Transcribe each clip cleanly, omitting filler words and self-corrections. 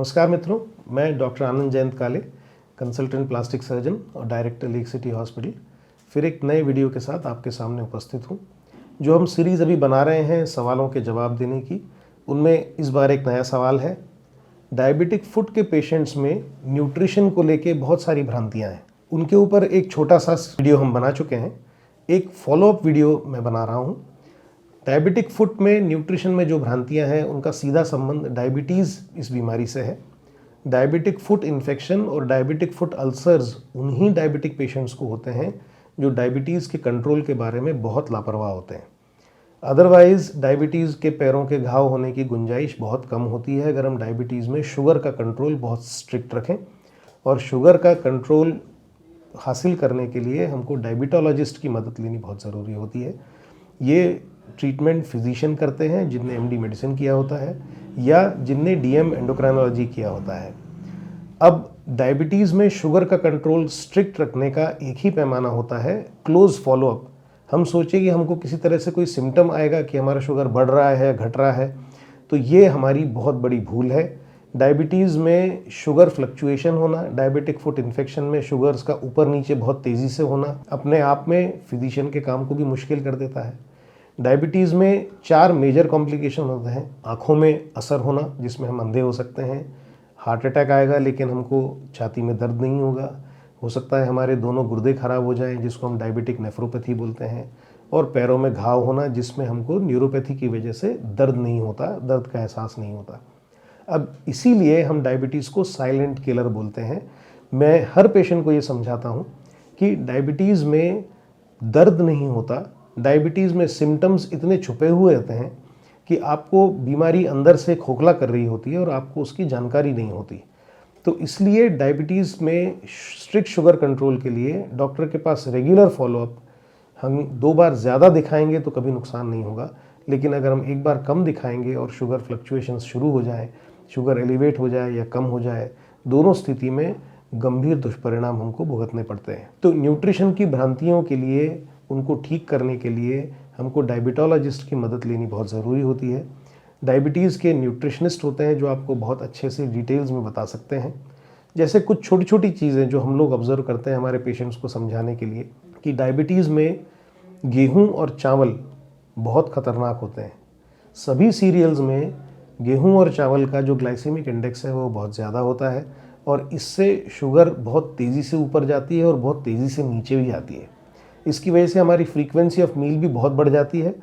नमस्कार मित्रों, मैं डॉक्टर आनंद जयंत काले, कंसल्टेंट प्लास्टिक सर्जन और डायरेक्टर लेक सिटी हॉस्पिटल फिर एक नए वीडियो के साथ आपके सामने उपस्थित हूँ। जो हम सीरीज़ अभी बना रहे हैं सवालों के जवाब देने की, उनमें इस बार एक नया सवाल है। डायबिटिक फुट के पेशेंट्स में न्यूट्रिशन को लेके बहुत सारी भ्रांतियाँ हैं। उनके ऊपर एक छोटा सा वीडियो हम बना चुके हैं, एक फॉलोअप वीडियो मैं बना रहा हूँ। डायबिटिक फुट में न्यूट्रिशन में जो भ्रांतियां हैं उनका सीधा संबंध डायबिटीज़ इस बीमारी से है। डायबिटिक फुट इन्फेक्शन और डायबिटिक फुट अल्सर्स उन्हीं डायबिटिक पेशेंट्स को होते हैं जो डायबिटीज़ के कंट्रोल के बारे में बहुत लापरवाह होते हैं। अदरवाइज़ डायबिटीज़ के पैरों के घाव होने की गुंजाइश बहुत कम होती है अगर हम डायबिटीज़ में शुगर का कंट्रोल बहुत स्ट्रिक्ट रखें। और शुगर का कंट्रोल हासिल करने के लिए हमको डायबिटोलॉजिस्ट की मदद लेनी बहुत ज़रूरी होती है। ये ट्रीटमेंट फिजिशियन करते हैं जिनने एमडी मेडिसिन किया होता है या जिनने डीएम एंडोक्राइनोलॉजी किया होता है। अब डायबिटीज़ में शुगर का कंट्रोल स्ट्रिक्ट रखने का एक ही पैमाना होता है, क्लोज फॉलोअप। हम सोचें कि हमको किसी तरह से कोई सिम्टम आएगा कि हमारा शुगर बढ़ रहा है, घट रहा है, तो ये हमारी बहुत बड़ी भूल है। डायबिटीज़ में शुगर फ्लक्चुएशन होना, डायबिटिक फुट इन्फेक्शन में शुगर्स का ऊपर नीचे बहुत तेज़ी से होना अपने आप में फिजिशियन के काम को भी मुश्किल कर देता है। डायबिटीज़ में 4 मेजर कॉम्प्लिकेशन होते हैं। आँखों में असर होना जिसमें हम अंधे हो सकते हैं, हार्ट अटैक आएगा लेकिन हमको छाती में दर्द नहीं होगा, हो सकता है हमारे दोनों गुर्दे खराब हो जाएं जिसको हम डायबिटिक नेफ्रोपैथी बोलते हैं, और पैरों में घाव होना जिसमें हमको न्यूरोपैथी की वजह से दर्द नहीं होता, दर्द का एहसास नहीं होता। अब इसीलिए हम डायबिटीज़ को साइलेंट किलर बोलते हैं। मैं हर पेशेंट को ये समझाता हूँ कि डायबिटीज़ में दर्द नहीं होता, डायबिटीज़ में सिम्टम्स इतने छुपे हुए रहते हैं कि आपको बीमारी अंदर से खोखला कर रही होती है और आपको उसकी जानकारी नहीं होती। तो इसलिए डायबिटीज़ में स्ट्रिक्ट शुगर कंट्रोल के लिए डॉक्टर के पास रेगुलर फॉलोअप, हम 2 बार ज़्यादा दिखाएंगे तो कभी नुकसान नहीं होगा, लेकिन अगर हम 1 बार कम दिखाएंगे और शुगर फ्लक्चुएशंस शुरू हो जाए, शुगर एलिवेट हो जाए या कम हो जाए, दोनों स्थिति में गंभीर दुष्परिणाम हमको भुगतने पड़ते हैं। तो न्यूट्रिशन की भ्रांतियों के लिए, उनको ठीक करने के लिए हमको डायबिटोलॉजिस्ट की मदद लेनी बहुत ज़रूरी होती है। डायबिटीज़ के न्यूट्रिशनिस्ट होते हैं जो आपको बहुत अच्छे से डिटेल्स में बता सकते हैं। जैसे कुछ छोटी छोटी चीज़ें जो हम लोग ऑब्ज़र्व करते हैं हमारे पेशेंट्स को समझाने के लिए कि डायबिटीज़ में गेहूँ और चावल बहुत ख़तरनाक होते हैं। सभी सीरियल्स में गेहूँ और चावल का जो ग्लाइसेमिक इंडेक्स है वो बहुत ज़्यादा होता है और इससे शुगर बहुत तेज़ी से ऊपर जाती है और बहुत तेज़ी से नीचे भी आती है। इसकी वजह से हमारी फ्रीक्वेंसी ऑफ मील भी बहुत बढ़ जाती है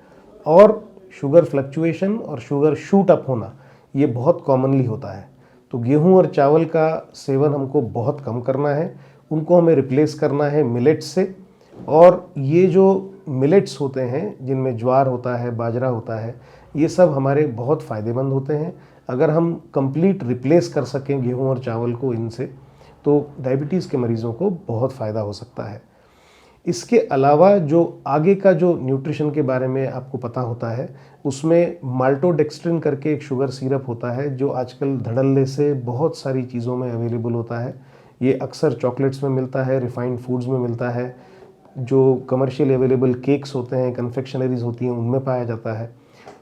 और शुगर फ्लक्चुएशन और शुगर शूट अप होना ये बहुत कॉमनली होता है। तो गेहूं और चावल का सेवन हमको बहुत कम करना है, उनको हमें रिप्लेस करना है मिलेट्स से। और ये जो मिलेट्स होते हैं जिनमें ज्वार होता है, बाजरा होता है, ये सब हमारे बहुत फ़ायदेमंद होते हैं। अगर हम कंप्लीट रिप्लेस कर सकें गेहूँ और चावल को इनसे, तो डायबिटीज़ के मरीज़ों को बहुत फ़ायदा हो सकता है। इसके अलावा जो आगे का जो न्यूट्रिशन के बारे में आपको पता होता है, उसमें माल्टोडेक्स्ट्रिन करके एक शुगर सिरप होता है जो आजकल धड़ल्ले से बहुत सारी चीज़ों में अवेलेबल होता है। ये अक्सर चॉकलेट्स में मिलता है, रिफाइंड फूड्स में मिलता है, जो कमर्शियल अवेलेबल केक्स होते हैं, कन्फेक्शनरीज होती हैं, उनमें पाया जाता है।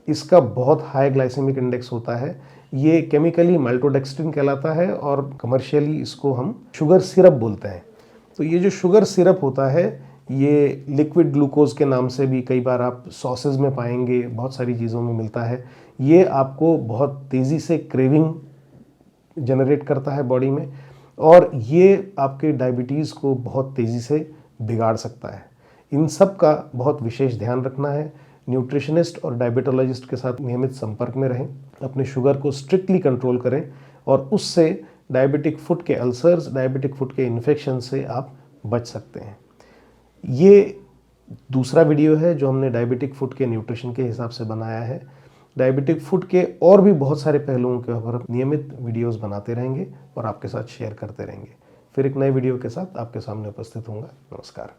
इसका बहुत हाई ग्लाइसेमिक इंडेक्स होता है। ये केमिकली माल्टोडेक्स्ट्रिन कहलाता है और कमर्शियली इसको हम शुगर सिरप बोलते हैं। तो ये जो शुगर सिरप होता है ये लिक्विड ग्लूकोज के नाम से भी कई बार आप सॉसेज में पाएंगे, बहुत सारी चीज़ों में मिलता है। ये आपको बहुत तेज़ी से क्रेविंग जनरेट करता है बॉडी में और ये आपके डायबिटीज़ को बहुत तेज़ी से बिगाड़ सकता है। इन सब का बहुत विशेष ध्यान रखना है। न्यूट्रिशनिस्ट और डायबिटोलॉजिस्ट के साथ नियमित संपर्क में रहें, अपने शुगर को स्ट्रिक्टली कंट्रोल करें और उससे डायबिटिक फुट के अल्सर्स, डायबिटिक फुट के इन्फेक्शन से आप बच सकते हैं। ये दूसरा वीडियो है जो हमने डायबिटिक फुट के न्यूट्रिशन के हिसाब से बनाया है। डायबिटिक फुट के और भी बहुत सारे पहलुओं के ऊपर नियमित वीडियोस बनाते रहेंगे और आपके साथ शेयर करते रहेंगे। फिर एक नए वीडियो के साथ आपके सामने उपस्थित होऊंगा। नमस्कार।